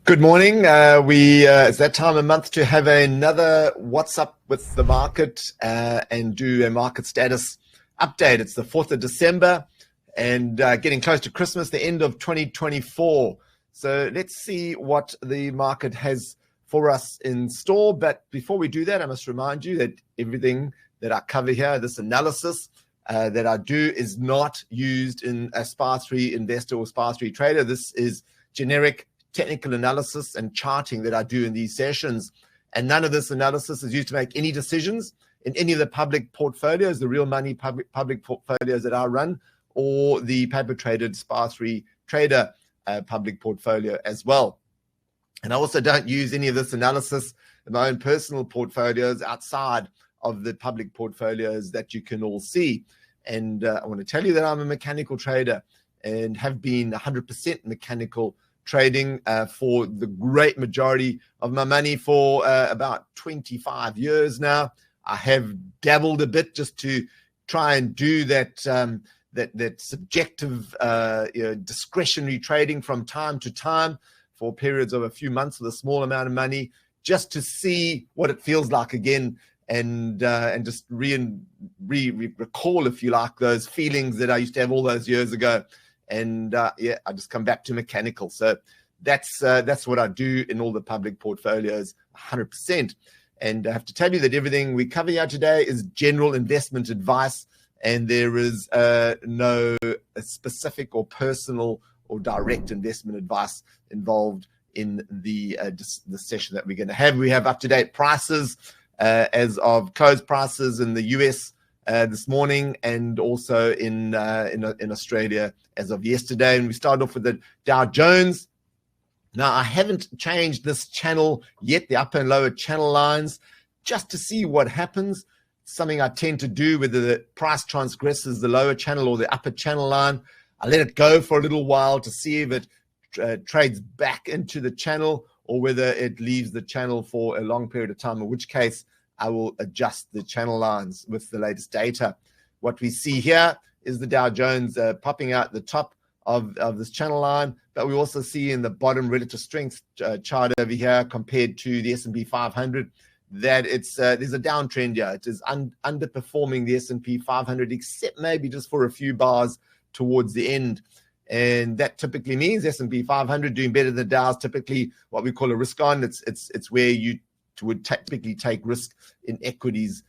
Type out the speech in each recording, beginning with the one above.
Good morning. It's that time of month to have another What's Up with the market and do a market status update. It's the 4th of December and getting close to Christmas, the end of 2024. So let's see what the market has for us in store. But before we do that, I must remind you that everything that I cover here, this analysis that I do, is not used in a SPA3 investor or SPA3 trader. This is generic technical analysis and charting that I do in these sessions. And none of this analysis is used to make any decisions in any of the public portfolios, the real money public portfolios that I run, or the paper traded SPA3 trader public portfolio as well. And I also don't use any of this analysis in my own personal portfolios outside of the public portfolios that you can all see. And I want to tell you that I'm a mechanical trader and have been 100% mechanical trading for the great majority of my money for about 25 years now. I have dabbled a bit just to try and do that subjective discretionary trading from time to time for periods of a few months with a small amount of money, just to see what it feels like again, and just recall, if you like, those feelings that I used to have all those years ago. And I just come back to mechanical. So that's what I do in all the public portfolios, 100%. And I have to tell you that everything we cover here today is general investment advice, and there is no specific or personal or direct investment advice involved in the session that we're going to have. We have up-to-date prices as of close prices in the US this morning, and also in Australia as of yesterday. And we start off with the Dow Jones. Now, I haven't changed this channel yet, the upper and lower channel lines, just to see what happens. Something I tend to do, whether the price transgresses the lower channel or the upper channel line. I let it go for a little while to see if it trades back into the channel, or whether it leaves the channel for a long period of time, in which case I will adjust the channel lines with the latest data. What we see here is the Dow Jones popping out the top of this channel line, but we also see in the bottom relative strength chart over here compared to the S&P 500 that there's a downtrend here. It is underperforming the S&P 500, except maybe just for a few bars towards the end. And that typically means S&P 500 doing better than Dow is typically what we call a risk on. It's where you would typically take risk in equities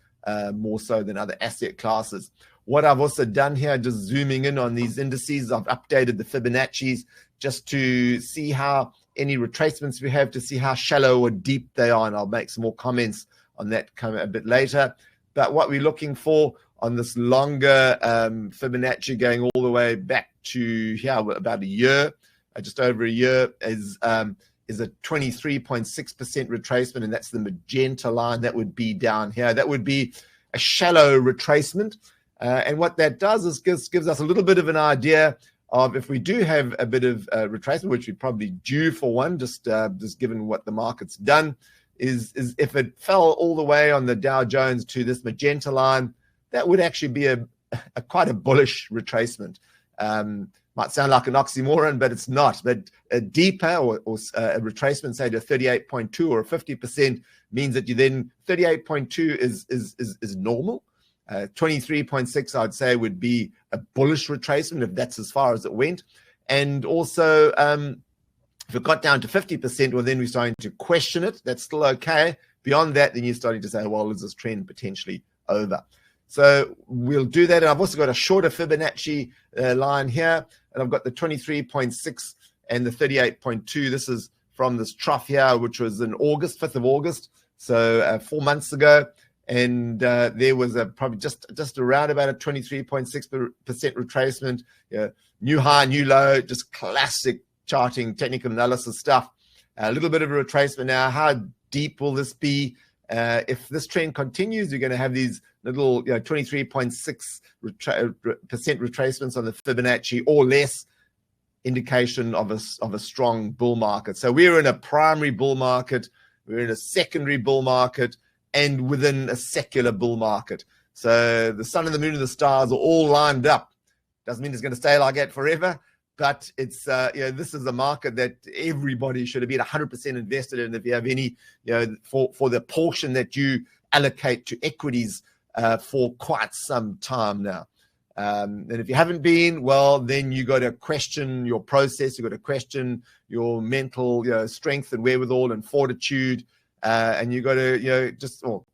more so than other asset classes. What I've also done here, just zooming in on these indices, I've updated the Fibonacci's just to see how any retracements we have, to see how shallow or deep they are, and I'll make some more comments on that a bit later. But what we're looking for on this longer Fibonacci going all the way back to here, about a year, just over a year, is a 23.6% retracement, and that's the magenta line. That would be down here. That would be a shallow retracement. And what that does is gives us a little bit of an idea of, if we do have a bit of retracement, which we probably due for one, just given what the market's done, is if it fell all the way on the Dow Jones to this magenta line, that would actually be quite a bullish retracement. Might sound like an oxymoron, but it's not. But a deeper or a retracement, say to 38.2 or 50%, means that you then 38.2 is normal. 23.6, I'd say, would be a bullish retracement if that's as far as it went. And also, if it got down to 50%, well, then we're starting to question it. That's still okay. Beyond that, then you're starting to say, well, is this trend potentially over? So we'll do that. And I've also got a shorter Fibonacci line here, and I've got the 23.6 and the 38.2. This is from this trough here, which was in August, 5th of August, so 4 months ago. And there was probably just around about a 23.6% retracement, new high, new low, just classic charting, technical analysis stuff. A little bit of a retracement now. How deep will this be? If this trend continues, you're going to have these little 23.6% retracements on the Fibonacci or less, indication of a strong bull market. So we're in a primary bull market, we're in a secondary bull market, and within a secular bull market. So the sun and the moon and the stars are all lined up. Doesn't mean it's going to stay like that forever, but it's this is a market that everybody should have been 100% invested in. If you have any, for the portion that you allocate to equities for quite some time now. And if you haven't been, well, then you got to question your process. You got to question your mental, strength and wherewithal and fortitude, and you got to,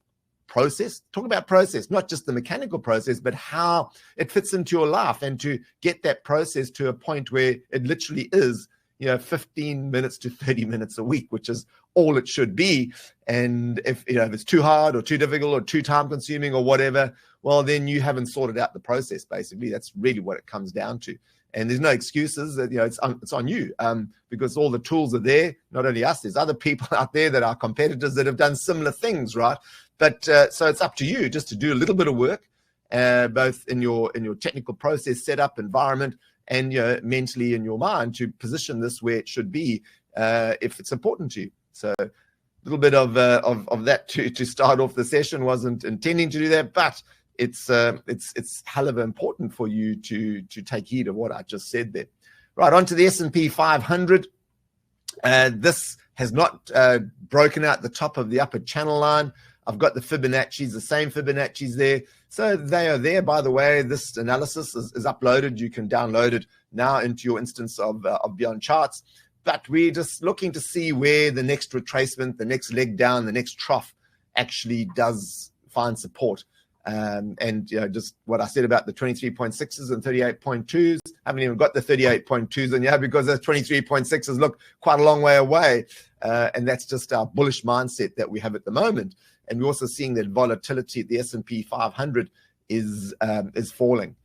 process. Talk about process, not just the mechanical process, but how it fits into your life, and to get that process to a point where it literally is, 15 minutes to 30 minutes a week, which is all it should be. And if it's too hard or too difficult or too time consuming or whatever, well, then you haven't sorted out the process. Basically, that's really what it comes down to. And there's no excuses. That it's on you, because all the tools are there. Not only us, there's other people out there that are competitors that have done similar things, right? But so it's up to you just to do a little bit of work, both in your technical process setup environment, and mentally in your mind, to position this where it should be if it's important to you. So a little bit of that to start off the session. Wasn't intending to do that, but it's hell of important for you to take heed of what I just said there. Right, on to the S&P 500. This has not broken out the top of the upper channel line. I've got the Fibonacci's, the same Fibonacci's there. So they are there, by the way. This analysis is uploaded. You can download it now into your instance of Beyond Charts. But we're just looking to see where the next retracement, the next leg down, the next trough actually does find support. And just what I said about the 23.6s and 38.2s. I haven't even got the 38.2s in here, because the 23.6s look quite a long way away. And that's just our bullish mindset that we have at the moment. And we're also seeing that volatility at the S&P 500 is falling.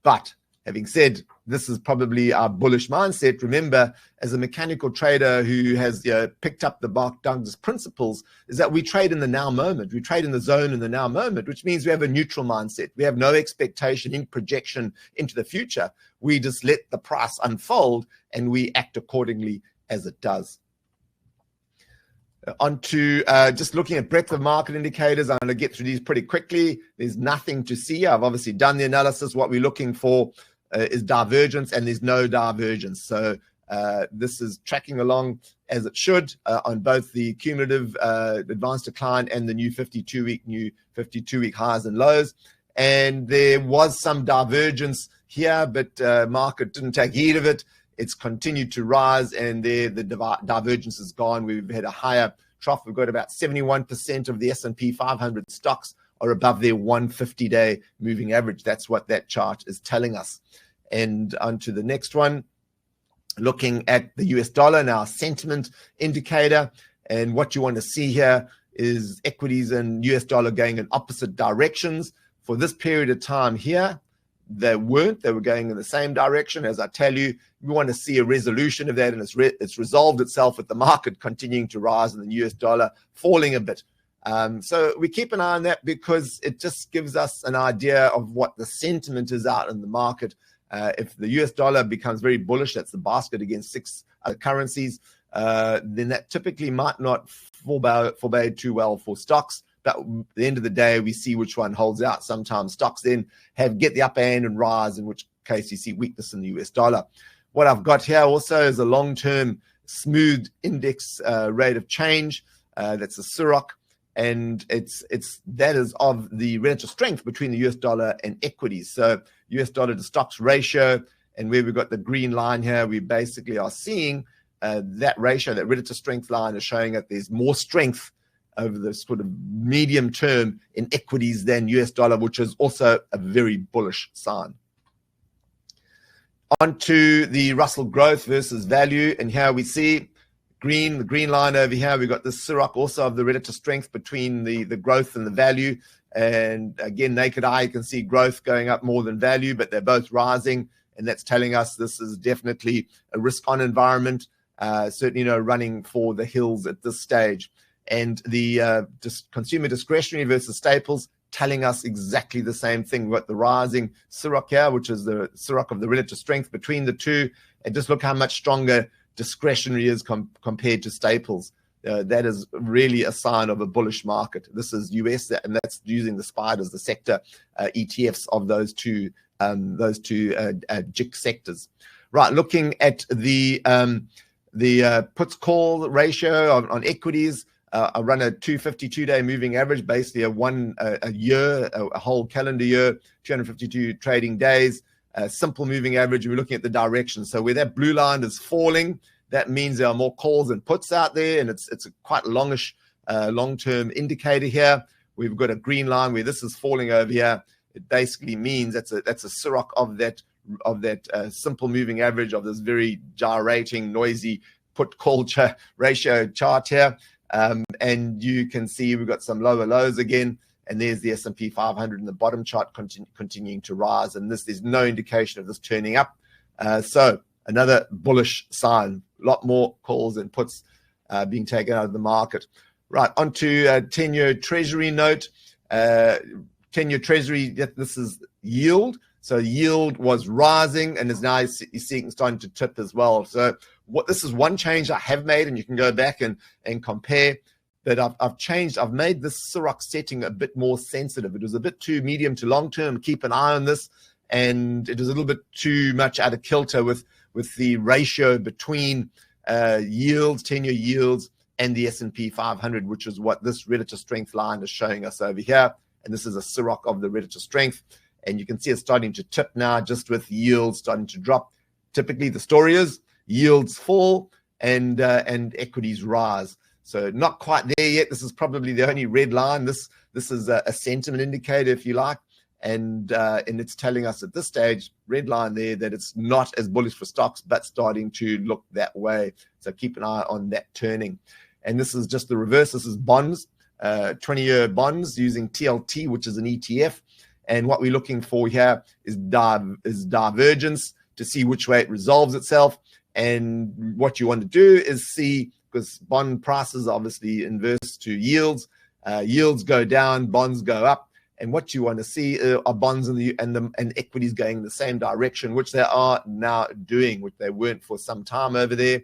But having said, this is probably our bullish mindset. Remember, as a mechanical trader who has picked up the Mark Douglas principles, is that we trade in the now moment. We trade in the zone in the now moment, which means we have a neutral mindset. We have no expectation in projection into the future. We just let the price unfold, and we act accordingly as it does. On to just looking at breadth of market indicators. I'm going to get through these pretty quickly. There's nothing to see. I've obviously done the analysis. What we're looking for is divergence, and there's no divergence. So this is tracking along as it should on both the cumulative advanced decline and the new 52-week highs and lows. And there was some divergence here, but market didn't take heed of it. It's continued to rise, and there the divergence is gone. We've had a higher trough. We've got about 71% of the S&P 500 stocks are above their 150-day moving average. That's what that chart is telling us. And on to the next one, looking at the US dollar, now sentiment indicator. And what you want to see here is equities and US dollar going in opposite directions. For this period of time here, they weren't. They were going in the same direction. As I tell you, we want to see a resolution of that, and it's resolved itself with the market continuing to rise and the US dollar falling a bit. So we keep an eye on that, because it just gives us an idea of what the sentiment is out in the market. If the US dollar becomes very bullish, that's the basket against 6 other currencies, then that typically might not forbade too well for stocks. But at the end of the day, we see which one holds out. Sometimes stocks then get the upper hand and rise, in which case you see weakness in the US dollar. What I've got here also is a long-term smooth index rate of change. That's a SIROC, and that is of the relative strength between the US dollar and equities. So US dollar to stocks ratio, and where we've got the green line here, we basically are seeing that ratio, that relative strength line is showing that there's more strength over the sort of medium term in equities than US dollar, which is also a very bullish sign. On to the Russell growth versus value, and here we see the green line over here. We've got the SIROC also of the relative strength between the growth and the value. And again, naked eye, you can see growth going up more than value, but they're both rising, and that's telling us this is definitely a risk-on environment, certainly running for the hills at this stage. And the consumer discretionary versus staples telling us exactly the same thing. We've got the rising SIROC here, which is the SIROC of the relative strength between the two. And just look how much stronger discretionary is compared to staples. That is really a sign of a bullish market. This is US, and that's using the SPDRs, the sector ETFs of those two JIC sectors. Right, looking at the puts call ratio on equities. I run a 252-day moving average, basically a year, a whole calendar year, 252 trading days. Simple moving average. We're looking at the direction. So where that blue line is falling, that means there are more calls than puts out there, and it's a quite longish, long-term indicator here. We've got a green line where this is falling over here. It basically means that's a Ciroc of that simple moving average of this very gyrating, noisy put-call ratio chart here. And you can see we've got some lower lows again, and there's the S&P 500 in the bottom chart continuing to rise, and there's no indication of this turning up. So another bullish sign, a lot more calls and puts being taken out of the market. Right, onto 10-year Treasury note. 10-year Treasury, this is yield. So yield was rising and is now starting to tip as well. So this is one change I have made, and you can go back and compare. But I've made this Ciroc setting a bit more sensitive. It was a bit too medium to long term. Keep an eye on this, and it was a little bit too much out of kilter with the ratio between yields, 10-year yields, and the S&P 500, which is what this relative strength line is showing us over here. And this is a Ciroc of the relative strength. And you can see it's starting to tip now, just with yields starting to drop. Typically, the story is yields fall and equities rise. So not quite there yet. This is probably the only red line. This is a sentiment indicator, if you like, and it's telling us at this stage, red line there, that it's not as bullish for stocks, but starting to look that way. So keep an eye on that turning. And this is just the reverse. This is bonds, 20-year bonds using TLT, which is an ETF. And what we're looking for here is divergence to see which way it resolves itself. And what you want to do is see, because bond prices obviously inverse to yields. Yields go down, bonds go up. And what you want to see are bonds and equities going in the same direction, which they are now doing, which they weren't for some time over there.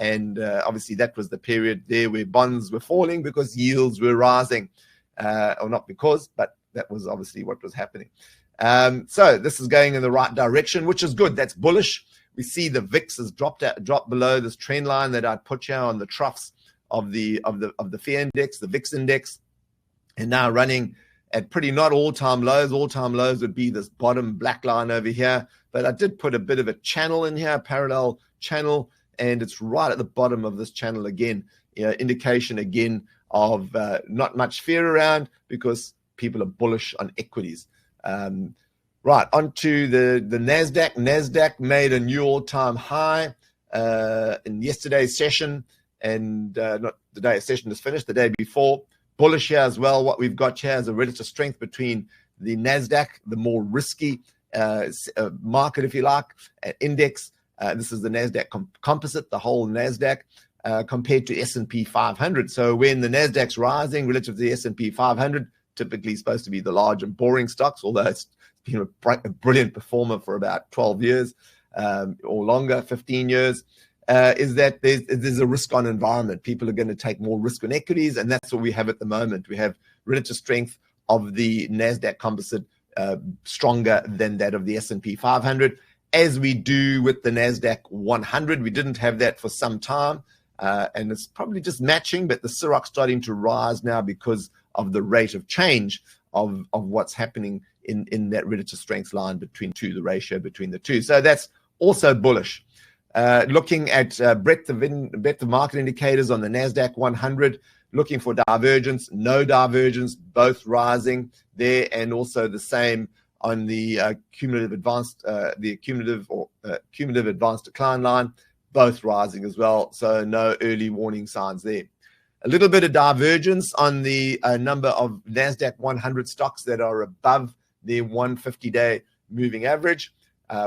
And obviously that was the period there where bonds were falling because yields were rising. Or not because, but that was obviously what was happening. So this is going in the right direction, which is good. That's bullish. We see the VIX has dropped below this trend line that I put here on the troughs of the fear index, the VIX index, and now running at pretty not all-time lows. All-time lows would be this bottom black line over here. But I did put a bit of a channel in here, a parallel channel, and it's right at the bottom of this channel again. Indication again of not much fear around because people are bullish on equities. Right, onto the NASDAQ. NASDAQ made a new all-time high in yesterday's session, and not the day a session is finished, the day before. Bullish here as well. What we've got here is a relative strength between the NASDAQ, the more risky market, if you like, index. This is the NASDAQ composite, the whole NASDAQ, compared to S&P 500. So when the NASDAQ's rising relative to the S&P 500, typically supposed to be the large and boring stocks, although it's been a brilliant performer for about 12 years or longer, 15 years, is that there's a risk-on environment. People are going to take more risk on equities, and that's what we have at the moment. We have relative strength of the NASDAQ composite stronger than that of the S&P 500, as we do with the NASDAQ 100. We didn't have that for some time, and it's probably just matching, but the Ciroc's starting to rise now because of the rate of change of what's happening in that relative strength line between two, the ratio between the two. So that's also bullish. Looking at breadth of market indicators on the NASDAQ 100, looking for divergence, no divergence, both rising there, and also the same on the cumulative advanced decline line, both rising as well. So no early warning signs there. A little bit of divergence on the number of NASDAQ 100 stocks that are above their 150-day moving average.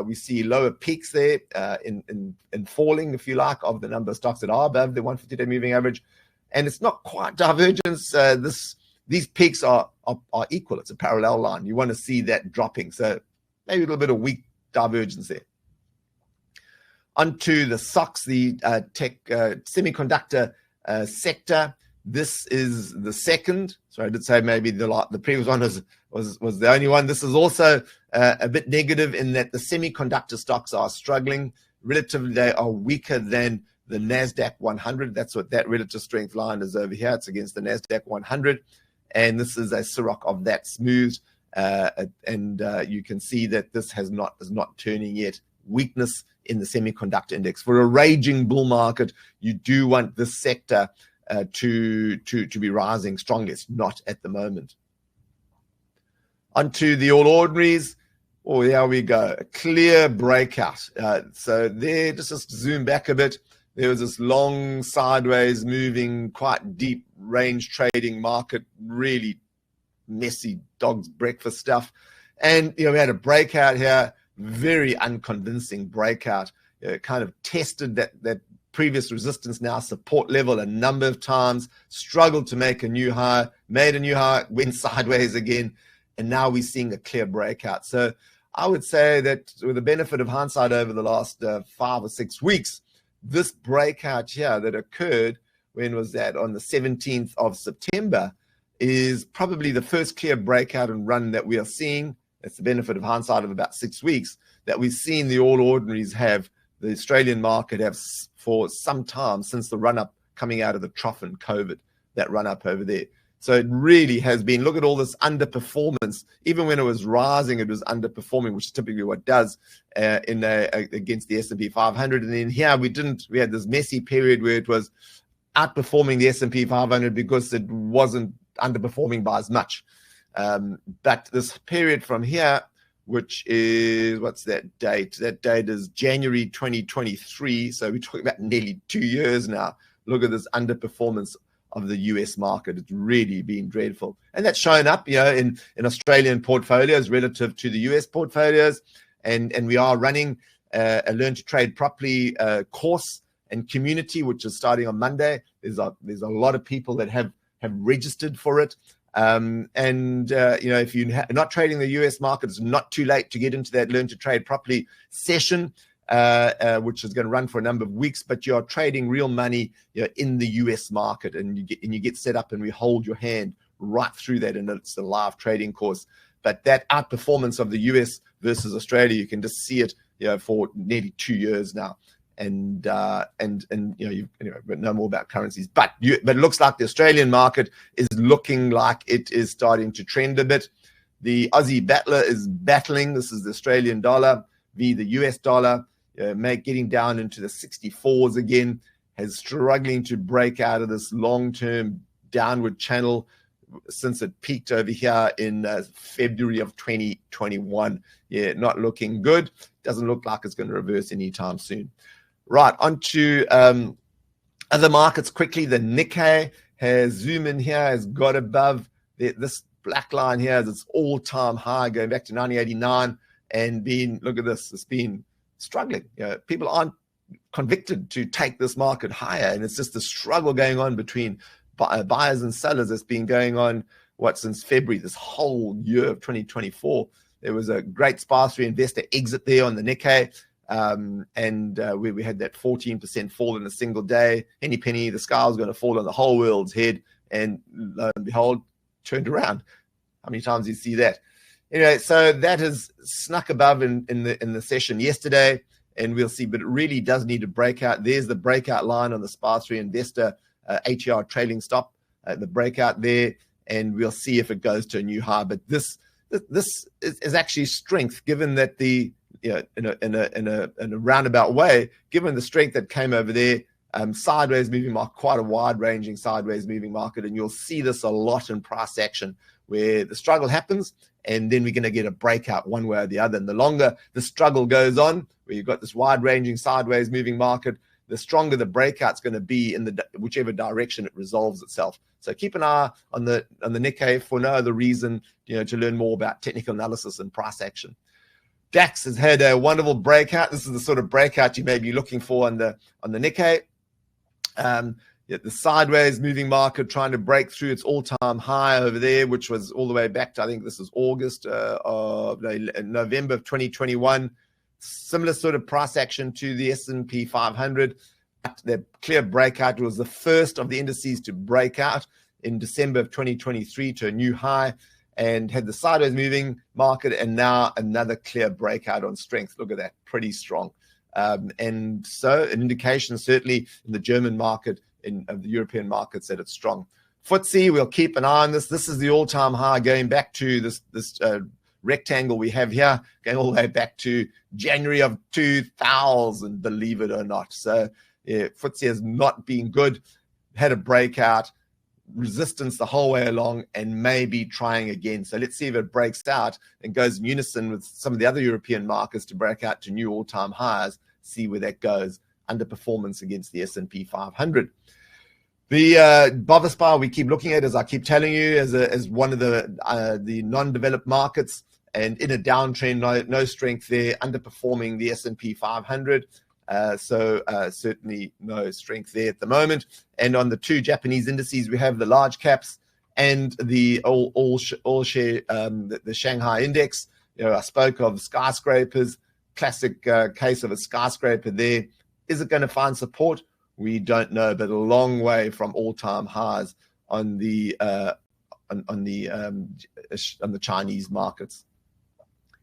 We see lower peaks there in falling, if you like, of the number of stocks that are above the 150-day moving average. And it's not quite divergence. These peaks are equal. It's a parallel line. You want to see that dropping. So maybe a little bit of weak divergence there. Onto the SOX, the tech semiconductor sector. This is the second. So I did say maybe the previous one was the only one. This is also a bit negative in that the semiconductor stocks are struggling. Relatively, they are weaker than the NASDAQ 100. That's what that relative strength line is over here. It's against the NASDAQ 100. And this is a Ciroc of that smooth. You can see that this is not turning yet. Weakness in the semiconductor index. For a raging bull market, you do want this sector to be rising strongly. It's not at the moment. Onto the All Ordinaries. Oh, there we go. A clear breakout. So there, just zoom back a bit. There was this long sideways moving, quite deep range trading market, really messy dog's breakfast stuff. And, we had a breakout here, very unconvincing breakout. It kind of tested that previous resistance, now support level, a number of times, struggled to make a new high, made a new high, went sideways again, and now we're seeing a clear breakout. So I would say that with the benefit of hindsight over the last 5 or 6 weeks, this breakout here that occurred, when was that? On the 17th of September, is probably the first clear breakout and run that we are seeing. It's the benefit of hindsight of about 6 weeks that we've seen the All Ordinaries have, the Australian market have for some time since the run-up coming out of the trough in COVID, that run-up over there. So it really has been, look at all this underperformance. Even when it was rising, it was underperforming, which is typically what it does against the S&P 500. And then here we had this messy period where it was outperforming the S&P 500 because it wasn't underperforming by as much. But this period from here, which is, what's that date? That date is January 2023. So we're talking about nearly 2 years now. Look at this underperformance of the US market. It's really been dreadful. And that's shown up, in Australian portfolios relative to the US portfolios. And we are running a Learn to Trade Properly course and community, which is starting on Monday. There's a lot of people that have registered for it. If you're not trading the US market, it's not too late to get into that Learn to Trade Properly session, which is going to run for a number of weeks. But you are trading real money, in the US market, and you get set up, and we hold your hand right through that, and it's a live trading course. But that outperformance of the US versus Australia, you can just see it, for nearly 2 years now. And you've know more about currencies, but it looks like the Australian market is looking like it is starting to trend a bit. The Aussie battler is battling. This is the Australian dollar v the US dollar, getting down into the 64s again, has struggling to break out of this long-term downward channel since it peaked over here in February of 2021. Yeah, not looking good. Doesn't look like it's going to reverse anytime soon. Right, on to other markets quickly. The Nikkei has zoomed in here, has got above this black line here as its all-time high, going back to 1989, and look at this, it's been struggling. People aren't convicted to take this market higher, and it's just the struggle going on between buyers and sellers that's been going on, since February, this whole year of 2024. There was a great SPA3 investor exit there on the Nikkei. We had that 14% fall in a single day. Any penny, the sky was going to fall on the whole world's head, and lo and behold, turned around. How many times do you see that? Anyway, so that has snuck above in the session yesterday, and we'll see. But it really does need a breakout. There's the breakout line on the SPA3 investor ATR trailing stop, the breakout there, and we'll see if it goes to a new high. But this is actually strength, given that in a roundabout way, given the strength that came over there, sideways moving market, quite a wide-ranging sideways moving market, and you'll see this a lot in price action, where the struggle happens, and then we're going to get a breakout one way or the other. And the longer the struggle goes on, where you've got this wide-ranging sideways moving market, the stronger the breakout's going to be in whichever direction it resolves itself. So keep an eye on the Nikkei for no other reason, to learn more about technical analysis and price action. DAX has had a wonderful breakout. This is the sort of breakout you may be looking for on the Nikkei. The sideways moving market trying to break through its all-time high over there, which was all the way back to, I think this is November of 2021. Similar sort of price action to the S&P 500. The clear breakout was the first of the indices to break out in December of 2023 to a new high, and had the sideways moving market, and now another clear breakout on strength. Look at that, pretty strong. And so an indication certainly in the German market, in the European markets, that it's strong. FTSE, we'll keep an eye on this. This is the all-time high going back to this rectangle we have here, going all the way back to January of 2000, believe it or not. So yeah, FTSE has not been good, had a breakout, resistance the whole way along, and maybe trying again. So let's see if it breaks out and goes in unison with some of the other European markets to break out to new all-time highs, see where that goes. Underperformance against the S&P 500. The Bovespa we keep looking at, as I keep telling you, as one of the non-developed markets, and in a downtrend, no strength there, underperforming the S&P 500. So certainly no strength there at the moment. And on the two Japanese indices, we have the large caps and the all share, the Shanghai index. You know, I spoke of skyscrapers, classic case of a skyscraper there. Is it going to find support? We don't know, but a long way from all-time highs on the Chinese markets.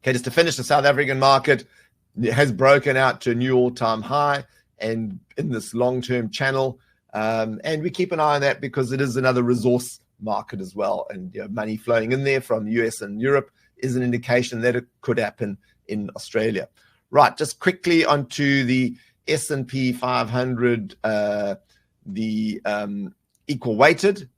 Okay, just to finish, the South African market, it has broken out to a new all-time high and in this long-term channel, and we keep an eye on that because it is another resource market as well, and you know, money flowing in there from US and Europe is an indication that it could happen in Australia. Right, just quickly onto the S&P 500, the equal weighted,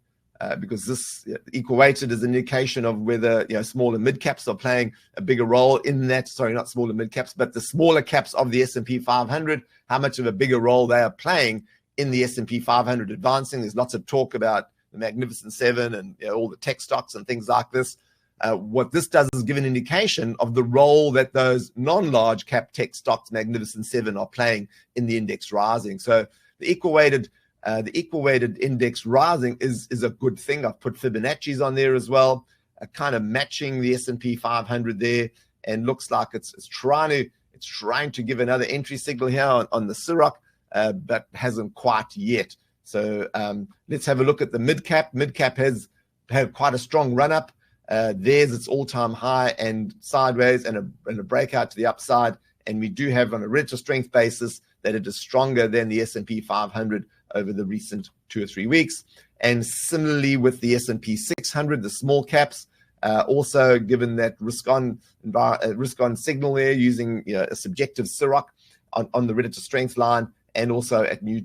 because this equal weighted is an indication of whether small and mid caps are playing a bigger role in that. Sorry, not small and mid caps, but the smaller caps of the S&P 500, how much of a bigger role they are playing in the S&P 500 advancing. There's lots of talk about the Magnificent Seven and all the tech stocks and things like this. What this does is give an indication of the role that those non-large cap tech stocks, Magnificent Seven, are playing in the index rising. So the equal weighted index rising is a good thing. I've put Fibonacci's on there as well, kind of matching the S&P 500 there, and looks like it's trying to give another entry signal here on the Ciroc, but hasn't quite yet. So let's have a look at the mid cap. Mid cap has had quite a strong run up. There's its all-time high and sideways and a breakout to the upside. And we do have on a relative strength basis that it is stronger than the S&P 500 over the recent 2 or 3 weeks. And similarly with the S&P 600, the small caps, also given that risk on signal there using a subjective Ciroc on the relative strength line, and also at new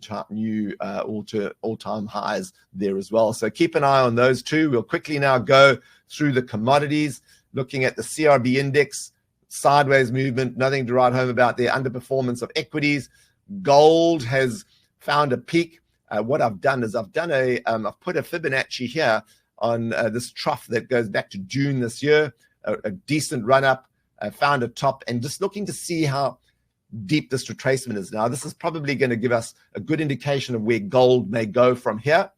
all-time highs there as well. So keep an eye on those two. We'll quickly now go through the commodities, looking at the CRB index, sideways movement, nothing to write home about there, underperformance of equities. Gold has found a peak. What I've done is I've put a Fibonacci here on this trough that goes back to June this year, a decent run up, found a top, and just looking to see how deep this retracement is. Now, this is probably going to give us a good indication of where gold may go from here.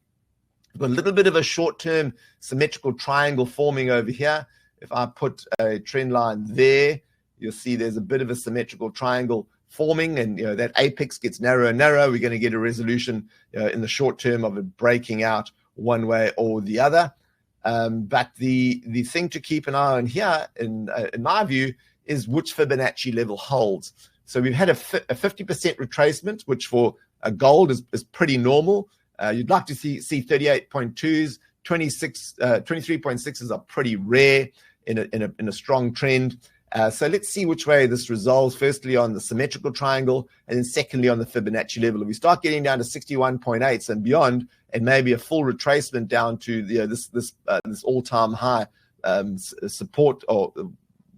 We've got a little bit of a short-term symmetrical triangle forming over here. If I put a trend line there, you'll see there's a bit of a symmetrical triangle forming, and that apex gets narrower and narrower. We're going to get a resolution in the short term of it breaking out one way or the other. But the thing to keep an eye on here, in my view, is which Fibonacci level holds. So we've had a 50% retracement, which for a gold is pretty normal. You'd like to see 38.2s, 23.6s are pretty rare in a strong trend. So let's see which way this resolves. Firstly on the symmetrical triangle, and then secondly on the Fibonacci level. If we start getting down to 61.8s and beyond, and maybe a full retracement down to this all-time high support, or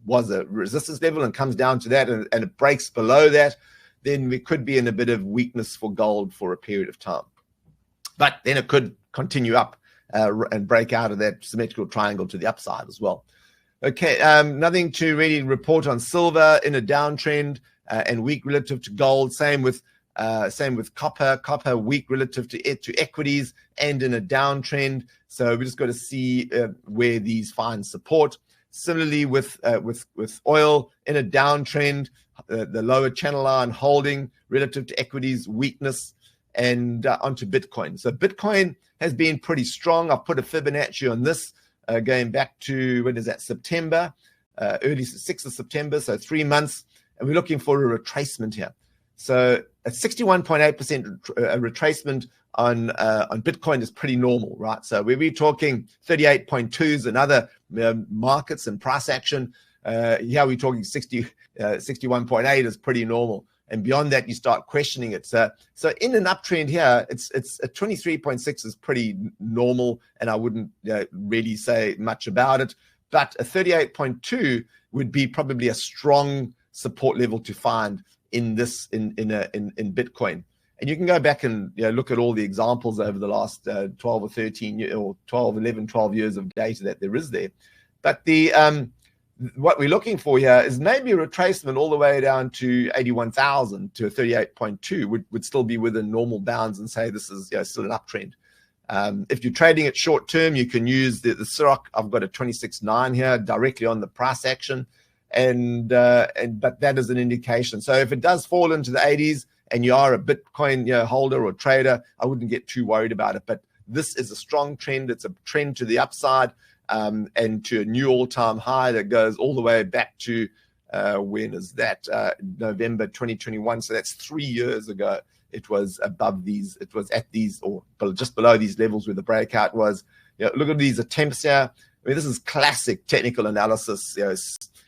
was a resistance level, and comes down to that, and it breaks below that, then we could be in a bit of weakness for gold for a period of time. But then it could continue up and break out of that symmetrical triangle to the upside as well. Okay, nothing to really report on silver in a downtrend and weak relative to gold. Same with copper. Copper weak relative to equities and in a downtrend. So we just got to see where these find support. Similarly with oil in a downtrend, the lower channel line holding relative to equities, weakness, and onto Bitcoin. So Bitcoin has been pretty strong. I've put a Fibonacci on this going back to, when is that, September, early 6th of September, so 3 months. And we're looking for a retracement here. So a 61.8% retracement on Bitcoin is pretty normal, right? So we're talking 38.2s and other markets and price action. Here we're talking 61.8 is pretty normal. And beyond that, you start questioning it. So in an uptrend here, it's a 23.6 is pretty normal, and I wouldn't really say much about it. But a 38.2 would be probably a strong support level to find in Bitcoin. And you can go back and look at all the examples over the last 12 or 13 years, or 12 years of data that there is there. But what we're looking for here is maybe a retracement all the way down to 81,000 to 38.2 would still be within normal bounds and say this is still an uptrend. If you're trading it short term, you can use the Ciroc. I've got a 26.9 here directly on the price action, but that is an indication. So if it does fall into the 80s and you are a Bitcoin holder or trader, I wouldn't get too worried about it. But this is a strong trend. It's a trend to the upside. And to a new all-time high that goes all the way back to when is that? November 2021. So that's 3 years ago. It was above these. It was at these, or just below these levels where the breakout was. Look at these attempts here. I mean, this is classic technical analysis.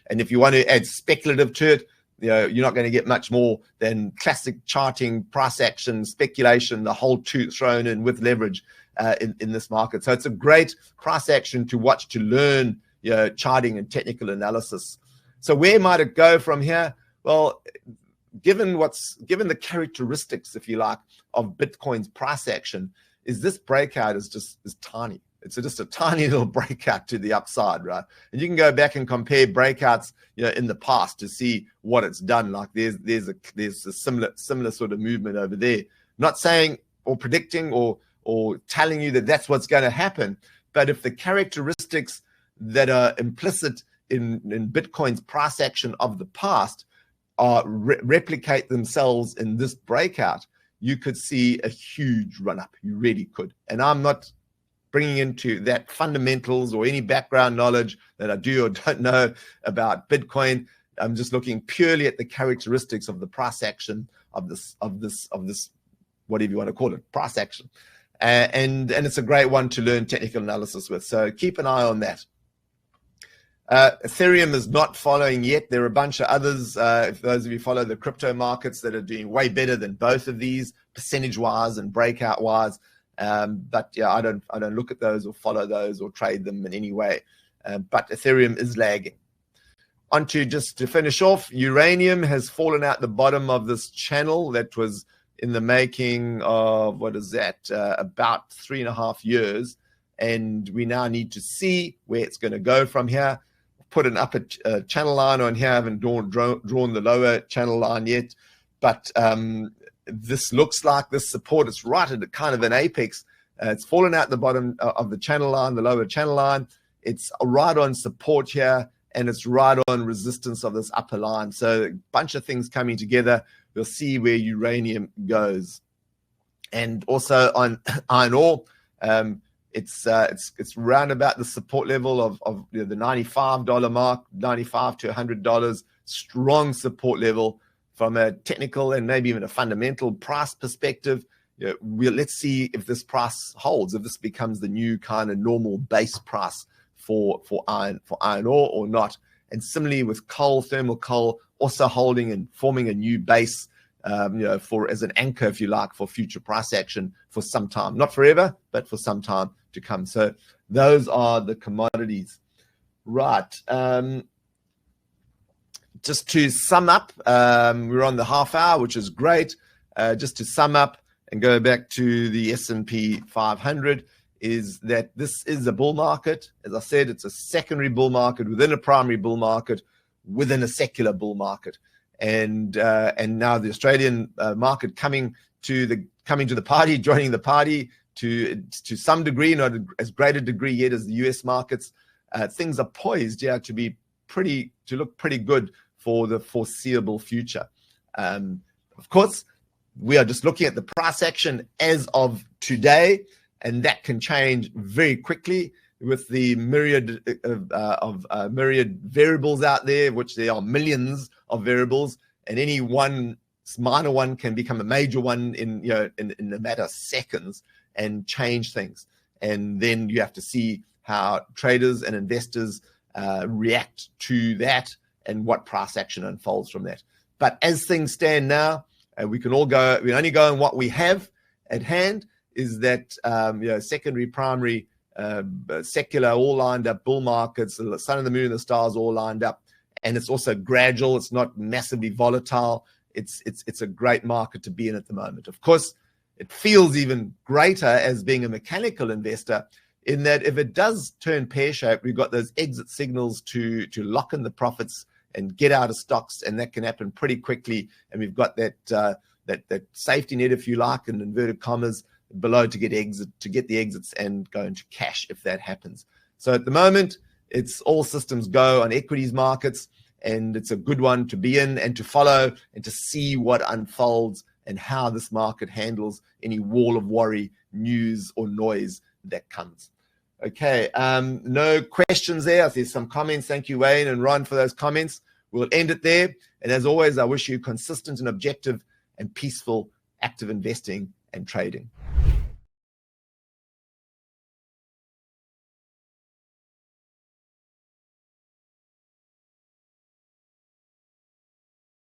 And if you want to add speculative to it, you're not going to get much more than classic charting, price action, speculation, the whole two thrown in with leverage. In this market. So it's a great price action to watch, to learn charting and technical analysis. So where might it go from here? Well, given the characteristics, if you like, of Bitcoin's price action, is this breakout is tiny. It's just a tiny little breakout to the upside, right? And you can go back and compare breakouts in the past to see what it's done. Like there's a similar sort of movement over there. Not saying or predicting or telling you that that's what's going to happen. But if the characteristics that are implicit in Bitcoin's price action of the past replicate themselves in this breakout, you could see a huge run-up. You really could. And I'm not bringing into that fundamentals or any background knowledge that I do or don't know about Bitcoin. I'm just looking purely at the characteristics of the price action of this, whatever you want to call it, price action. And it's a great one to learn technical analysis with. So keep an eye on that. Ethereum is not following yet. There are a bunch of others, if those of you follow the crypto markets, that are doing way better than both of these, percentage-wise and breakout-wise. But yeah, I don't look at those or follow those or trade them in any way. But Ethereum is lagging. Just to finish off, uranium has fallen out the bottom of this channel that was in the making of, what is that, about 3.5 years. And we now need to see where it's going to go from here. Put an upper channel line on here. I haven't drawn the lower channel line yet. But this looks like this support is right at kind of an apex. It's fallen out the bottom of the channel line, the lower channel line. It's right on support here, and it's right on resistance of this upper line. So a bunch of things coming together. We'll see where uranium goes. And also on iron ore, it's round about the support level of the $95 mark, $95 to $100, strong support level from a technical and maybe even a fundamental price perspective. Let's see if this price holds, if this becomes the new kind of normal base price for iron ore or not. And similarly with coal, thermal coal, also holding and forming a new base, as an anchor, if you like, for future price action for some time, not forever, but for some time to come. So those are the commodities, right? Just to sum up, we're on the half hour, which is great. Just to sum up and go back to the S&P 500, is that this is a bull market. As I said, it's a secondary bull market within a primary bull market within a secular bull market. And now the Australian market coming to the party, joining the party to some degree, not as great a degree yet as the US markets. Things are poised to look pretty good for the foreseeable future. Of course, we are just looking at the price action as of today, and that can change very quickly with the myriad variables out there, which there are millions of variables, and any one minor one can become a major one in a matter of seconds and change things. And then you have to see how traders and investors react to that and what price action unfolds from that. But as things stand now, we only go on what we have at hand, is that secondary, primary, secular, all lined up, bull markets, the sun and the moon and the stars all lined up. And it's also gradual. It's not massively volatile. It's a great market to be in at the moment. Of course, it feels even greater as being a mechanical investor, in that if it does turn pear-shaped, we've got those exit signals to lock in the profits and get out of stocks, and that can happen pretty quickly. And we've got that safety net, if you like, in inverted commas, below to get the exits and go into cash if that happens. So at the moment, it's all systems go on equities markets, and it's a good one to be in and to follow and to see what unfolds and how this market handles any wall of worry, news or noise that comes. Okay, no questions there. I see some comments. Thank you, Wayne and Ron, for those comments. We'll end it there. And as always, I wish you consistent and objective and peaceful active investing and trading.